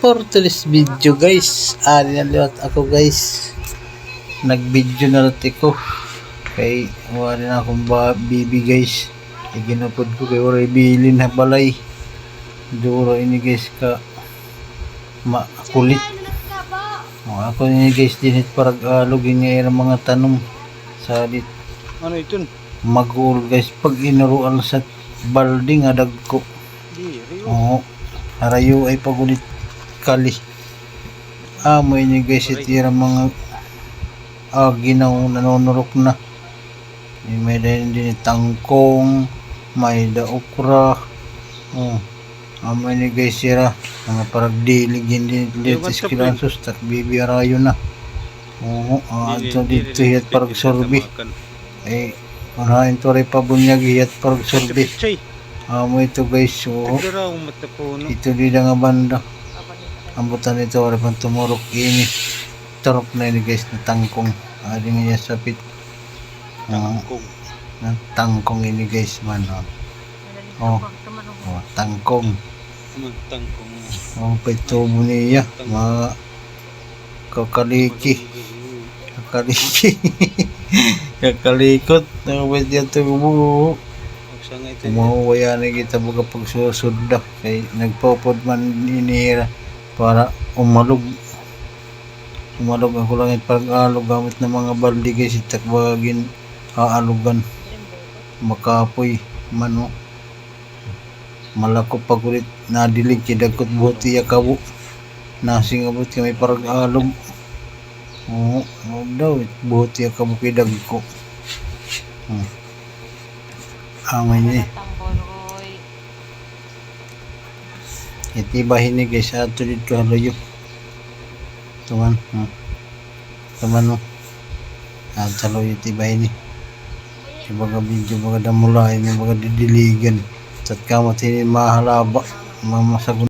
for today's video guys, naliwat ako guys, nag-video na natin ko kay wala na akong bibi guys, iginapod ko kay wala bilin na balay duro ini guys ka makulit ako ini guys dinit parag alugin niya yung mga tanong sa dit ano ito magul guys pag inaruan sa balding adag ko oo harayo ay pagulit kali mo ini guys itira mga ginaw nanonurok na may din tangkong may da okra mo ini guys sira mga parag diligin din litis kilansos tak bibi arayo na ato dito hiyat parag sorbi ay unahin to rin pabunyag hiyat parag sorbi mo ito guys ito di nga banda ambutan ito wala pang tumurok ini turok na ini guys na tangkong adi nga sapit tangkong ini guys man tangkong pitubo niya mga kakaliki kakalikot nakabit yan tubo umuwaya na kita baga pagsusunda kay nagpopod man inira para umalog ako lang pag-alog gamit ng mga baldi guys itakbagin aalugan makapoy mano malako pagulit nadilig kidagkot buhati yakabo nasing abot kami parang alog daw buhati yakabo kidagko angin itibahin ni guys ato dito haloyo tuman no ato haloyo itibahin ni baga video baga damulain baga didiligan sat kamat ini mahalaba mamasagun